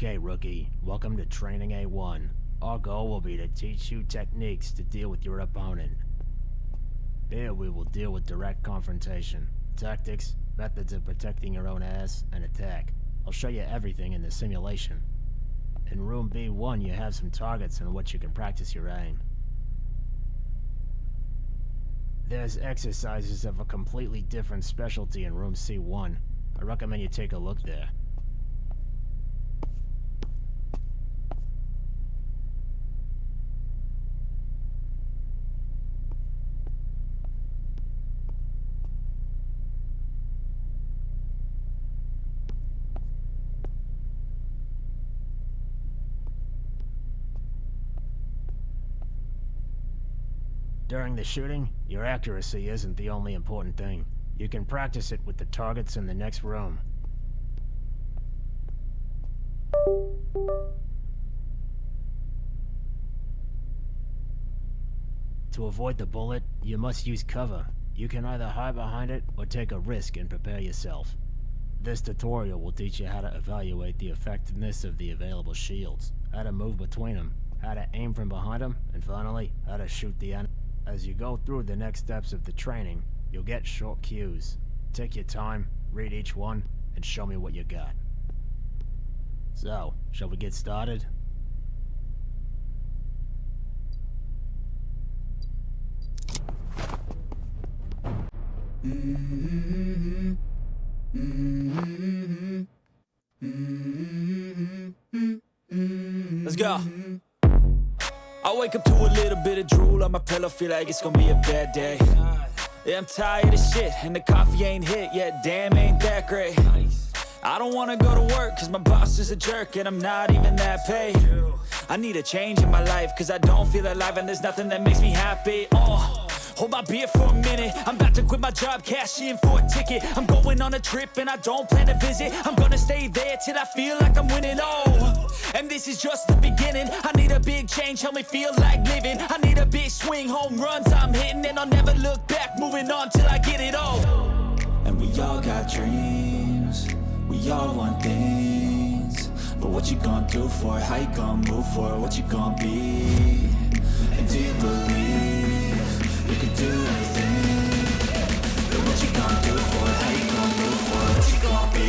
Okay, rookie, welcome to Training A1. Our goal will be to teach you techniques to deal with your opponent. Here we will deal with direct confrontation, tactics, methods of protecting your own ass, and attack. I'll show you everything in the simulation. In room B1 you have some targets on which you can practice your aim. There's exercises of a completely different specialty in room C1. I recommend you take a look there. During the shooting, your accuracy isn't the only important thing. You can practice it with the targets in the next room. To avoid the bullet, you must use cover. You can either hide behind it or take a risk and prepare yourself. This tutorial will teach you how to evaluate the effectiveness of the available shields, how to move between them, how to aim from behind them, and finally, how to shoot the enemy. As you go through the next steps of the training, you'll get short cues. Take your time, read each one, and show me what you got. So, shall we get started? Let's go. I wake up to a little bit of drool on my pillow, feel like it's gonna be a bad day. Yeah, I'm tired of shit, and the coffee ain't hit yet, damn, ain't that great. I don't wanna go to work, cause my boss is a jerk, and I'm not even that paid. I need a change in my life, cause I don't feel alive, and there's nothing that makes me happy. Hold my beer for a minute, I'm about to quit my job, cash in for a ticket. I'm going on a trip and I don't plan to visit. I'm gonna stay there till I feel like I'm winning, and this is just the beginning. I need a big change, help me feel like living. I need a big swing, home runs I'm hitting, and I'll never look back, moving on till I get it all. And we all got dreams, we all want things, but what you gonna do for it? How you gonna move for it? What you gonna be? And do you believe you can do anything? But what you gonna do for it? How you gonna move for it? What you gonna be?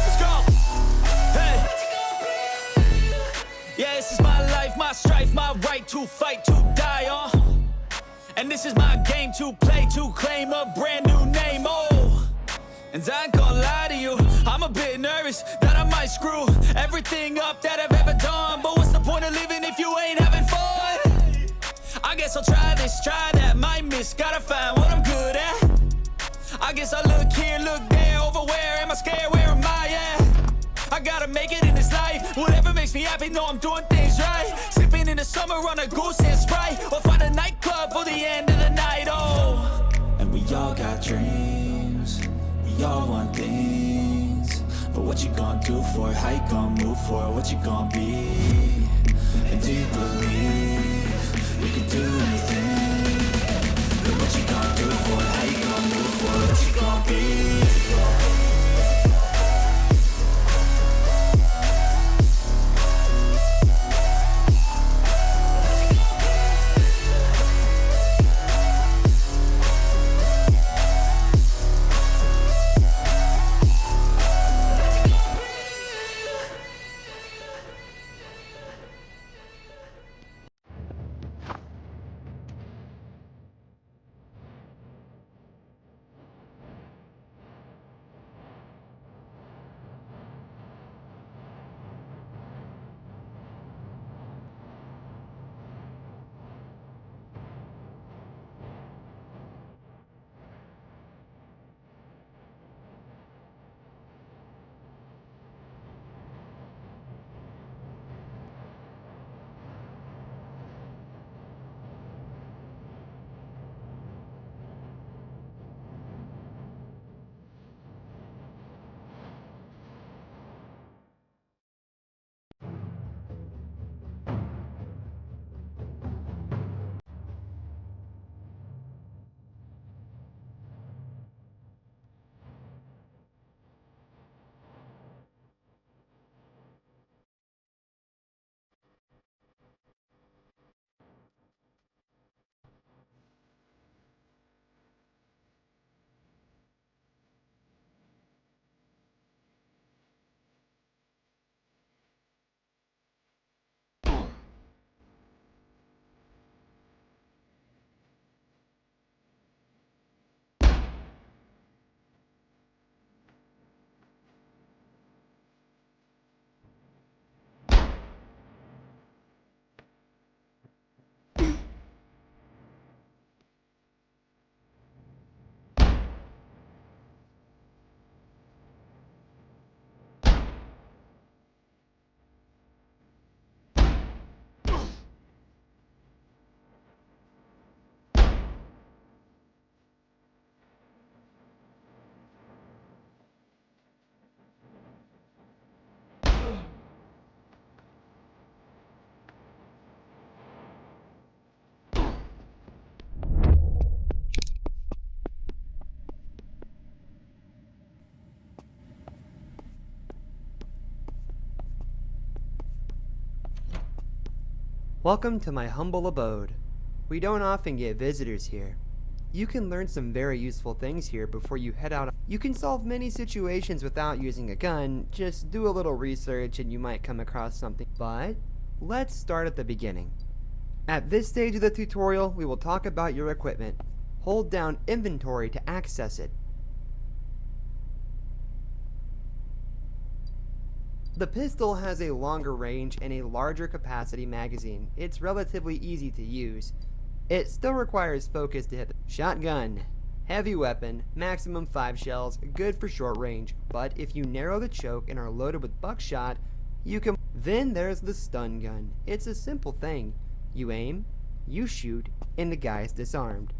Let's go! Hey! Yeah, this is my life, my strife, my right to fight, to die on. And this is my game to play, to claim a brand new name, And I ain't gonna lie to you, I'm a bit nervous that I might screw everything up that I've ever done. But what's the point of living if you ain't having fun? I guess I'll try this, try that, might miss, gotta find what I'm good at. I guess I look here, look there, over where am I scared, where am I at? I gotta make it in this life, whatever makes me happy, know I'm doing things right. Sipping in the summer on a goose and Sprite, or find a nightclub for the end of the night, And we all got dreams, we all want things, but what you gonna do for it? How you gonna move for it? What you gonna be? And do you believe you can do anything? But what you gonna do for it? How you gonna move for it? What you gonna be? Welcome to my humble abode. We don't often get visitors here. You can learn some very useful things here before you head out. You can solve many situations without using a gun, just do a little research and you might come across something. But let's start at the beginning. At this stage of the tutorial, we will talk about your equipment. Hold down inventory to access it. The pistol has a longer range and a larger capacity magazine. It's relatively easy to use. It still requires focus to hit the shotgun. Heavy weapon, maximum 5 shells, good for short range, but if you narrow the choke and are loaded with buckshot, you can... Then there's the stun gun. It's a simple thing. You aim, you shoot, and the guy's disarmed.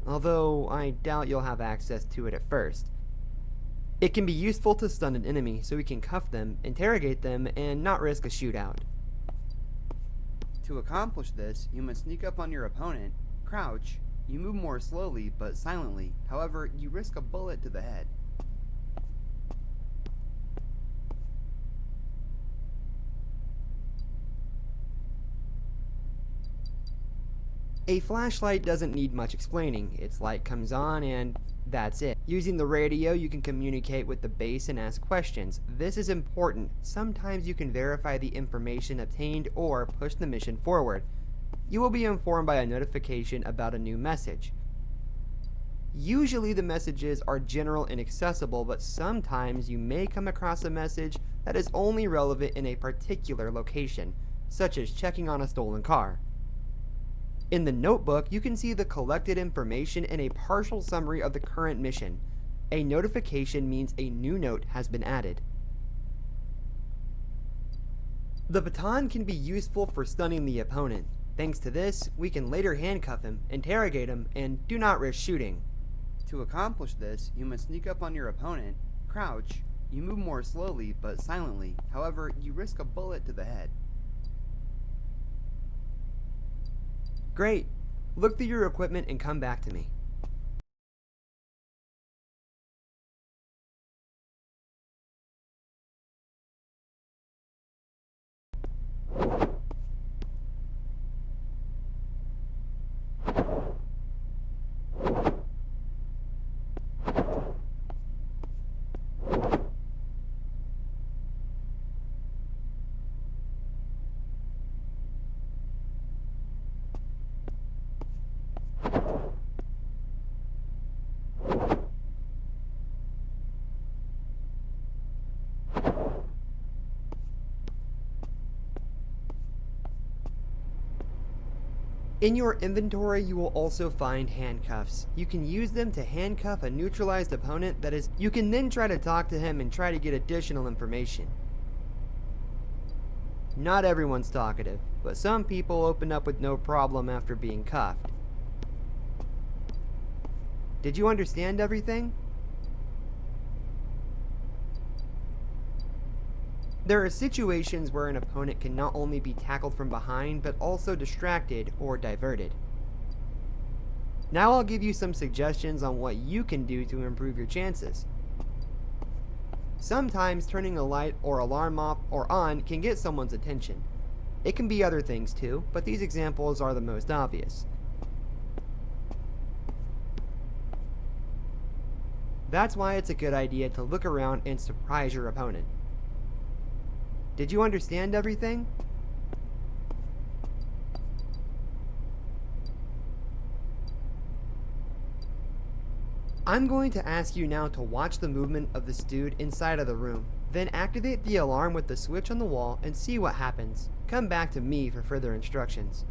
Although I doubt you'll have access to it at first. It can be useful to stun an enemy so we can cuff them, interrogate them, and not risk a shootout. To accomplish this, you must sneak up on your opponent, crouch, you move more slowly but silently, however, you risk a bullet to the head. A flashlight doesn't need much explaining. Its light comes on and that's it. Using the radio, you can communicate with the base and ask questions. This is important. Sometimes you can verify the information obtained or push the mission forward. You will be informed by a notification about a new message. Usually the messages are general and accessible, but sometimes you may come across a message that is only relevant in a particular location, such as checking on a stolen car. In the notebook, you can see the collected information and a partial summary of the current mission. A notification means a new note has been added. The baton can be useful for stunning the opponent. Thanks to this, we can later handcuff him, interrogate him, and do not risk shooting. To accomplish this, you must sneak up on your opponent, crouch, you move more slowly but silently, however, you risk a bullet to the head. Great. Look through your equipment and come back to me. In your inventory, you will also find handcuffs. You can use them to handcuff a neutralized opponent. That is, you can then try to talk to him and try to get additional information. Not everyone's talkative, but some people open up with no problem after being cuffed. Did you understand everything? There are situations where an opponent can not only be tackled from behind, but also distracted or diverted. Now I'll give you some suggestions on what you can do to improve your chances. Sometimes turning a light or alarm off or on can get someone's attention. It can be other things too, but these examples are the most obvious. That's why it's a good idea to look around and surprise your opponent. Did you understand everything? I'm going to ask you now to watch the movement of this dude inside of the room. Then activate the alarm with the switch on the wall and see what happens. Come back to me for further instructions.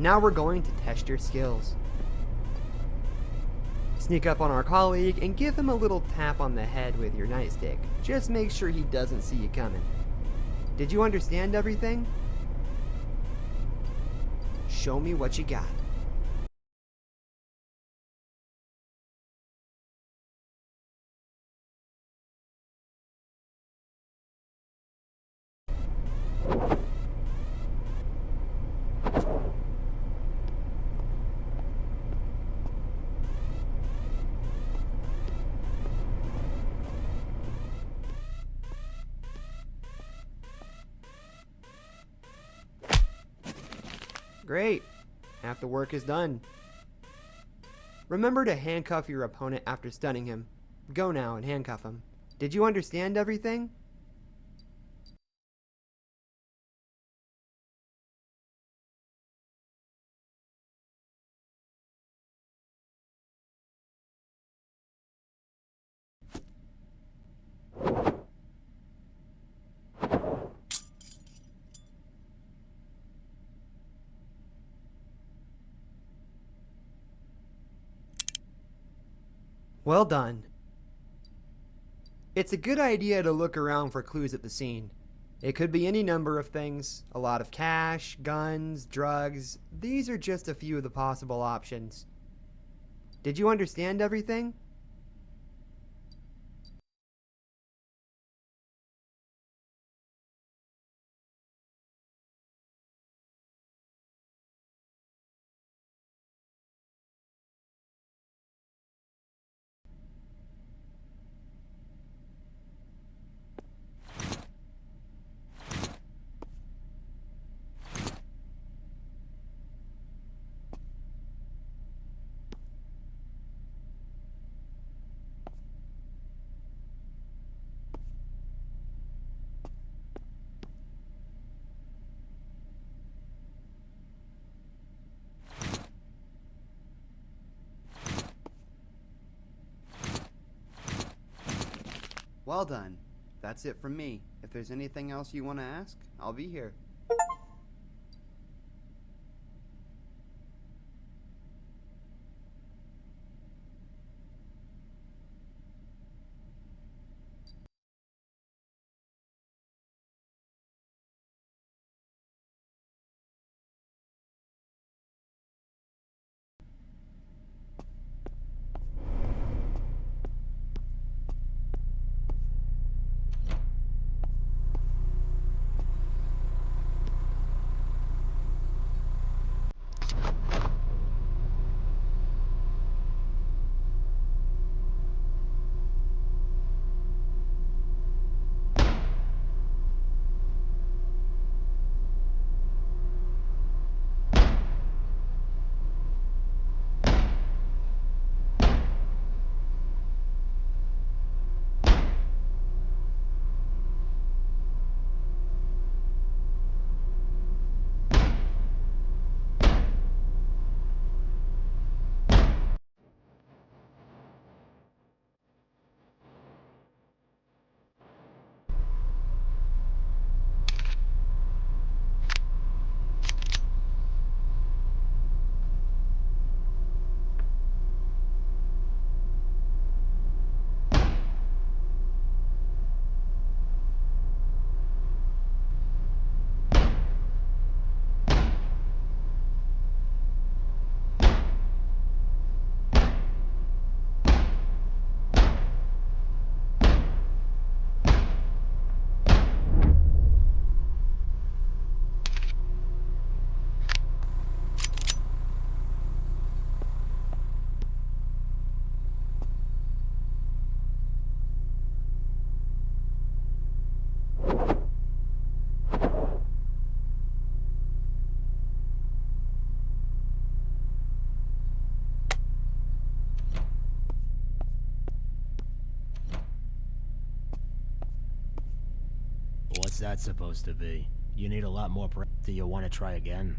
Now we're going to test your skills. Sneak up on our colleague and give him a little tap on the head with your nightstick. Just make sure he doesn't see you coming. Did you understand everything? Show me what you got. Great. Half the work is done. Remember to handcuff your opponent after stunning him. Go now and handcuff him. Did you understand everything? Well done. It's a good idea to look around for clues at the scene. It could be any number of things, a lot of cash, guns, drugs. These are just a few of the possible options. Did you understand everything? Well done. That's it from me. If there's anything else you want to ask, I'll be here. What's that supposed to be? You need a lot more do you want to try again?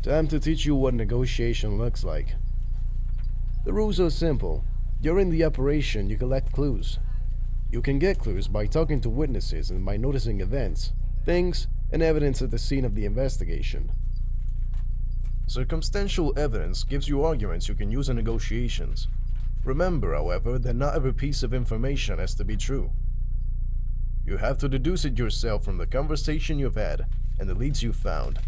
Time to teach you what negotiation looks like. The rules are simple. During the operation, you collect clues. You can get clues by talking to witnesses and by noticing events, things, and evidence at the scene of the investigation. Circumstantial evidence gives you arguments you can use in negotiations. Remember, however, that not every piece of information has to be true. You have to deduce it yourself from the conversation you've had and the leads you've found.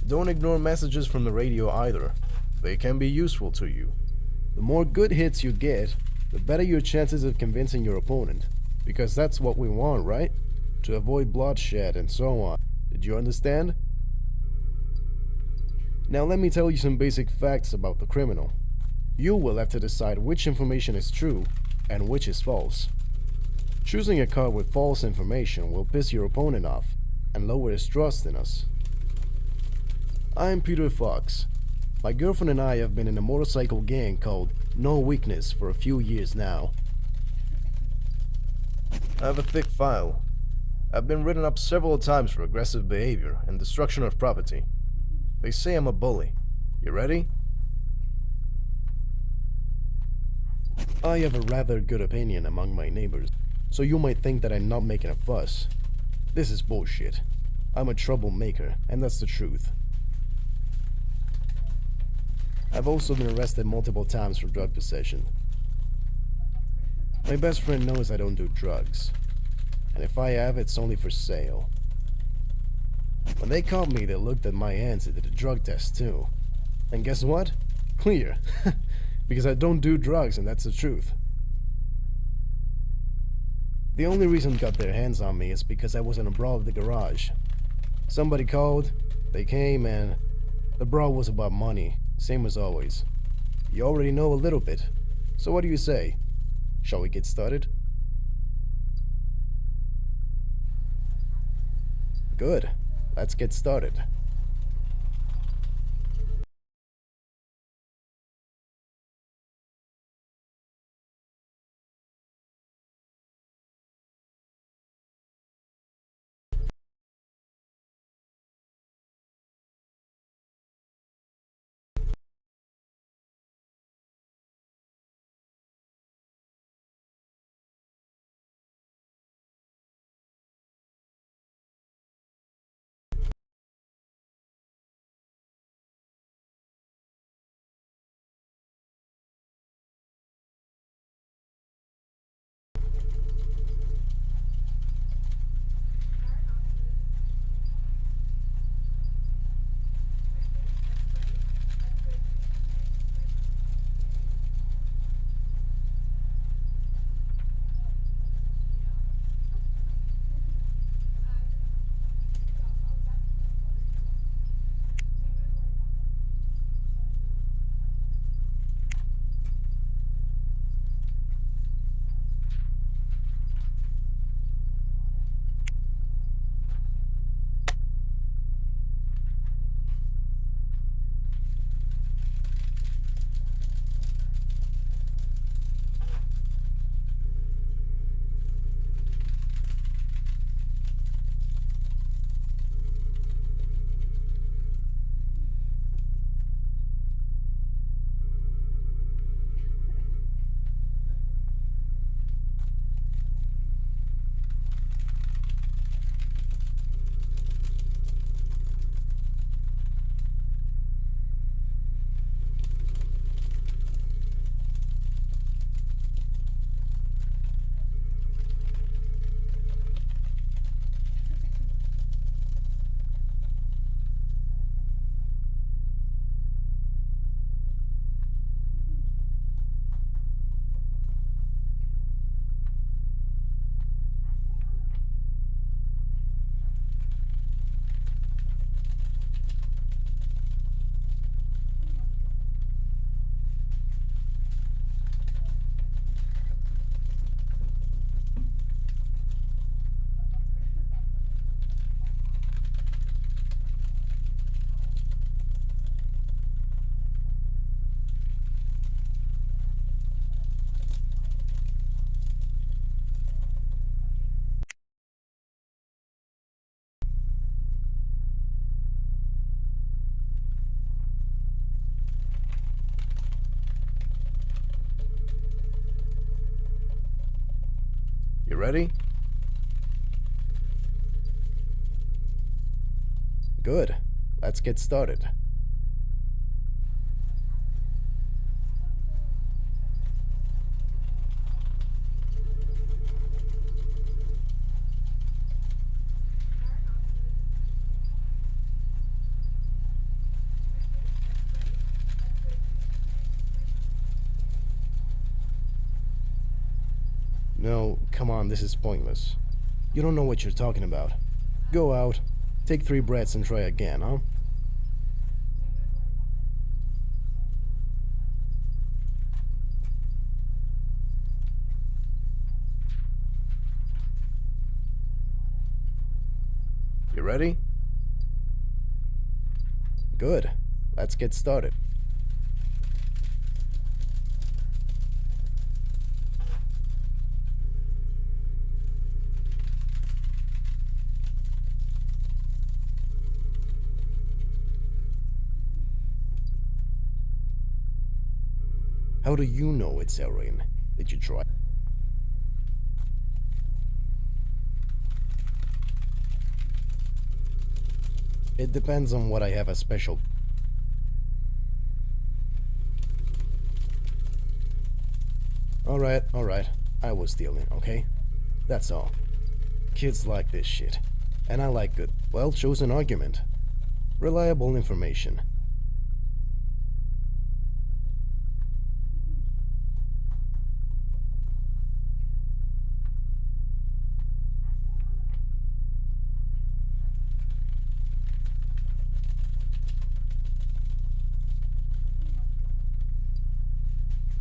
Don't ignore messages from the radio either. They can be useful to you. The more good hits you get, the better your chances of convincing your opponent. Because that's what we want, right? To avoid bloodshed and so on. Did you understand? Now let me tell you some basic facts about the criminal. You will have to decide which information is true and which is false. Choosing a card with false information will piss your opponent off and lower his trust in us. I'm Peter Fox. My girlfriend and I have been in a motorcycle gang called No Weakness for a few years now. I have a thick file. I've been written up several times for aggressive behavior and destruction of property. They say I'm a bully. You ready? I have a rather good opinion among my neighbors, so you might think that I'm not making a fuss. This is bullshit. I'm a troublemaker, and that's the truth. I've also been arrested multiple times for drug possession. My best friend knows I don't do drugs, and if I have, it's only for sale. When they caught me, they looked at my hands and did a drug test too. And guess what? Clear. Because I don't do drugs, and that's the truth. The only reason they got their hands on me is because I was in a brawl at the garage. Somebody called, they came, and the brawl was about money, same as always. You already know a little bit, so what do you say? Shall we get started? Good, let's get started. ready? Good. Let's get started. No, come on, this is pointless. You don't know what you're talking about. Go out, take 3 breaths and try again, huh? You ready? Good. Let's get started. How do you know it's heroin? Did you try? It depends on what I have as special. Alright. I was stealing, okay? That's all. Kids like this shit. And I like good, well-chosen argument. Reliable information.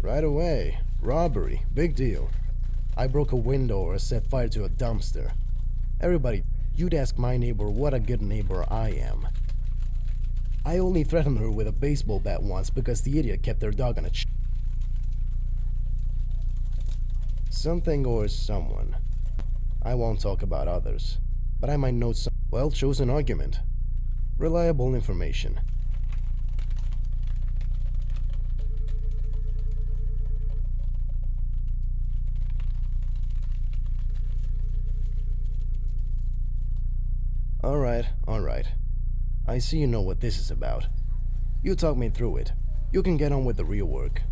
Right away. Robbery. Big deal. I broke a window or set fire to a dumpster. Everybody, you'd ask my neighbor what a good neighbor I am. I only threatened her with a baseball bat once because the idiot kept their dog on a something or someone. I won't talk about others, but I might know some well-chosen argument. Reliable information. Alright. I see you know what this is about. You talk me through it. You can get on with the real work.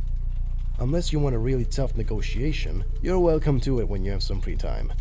Unless you want a really tough negotiation, you're welcome to it when you have some free time.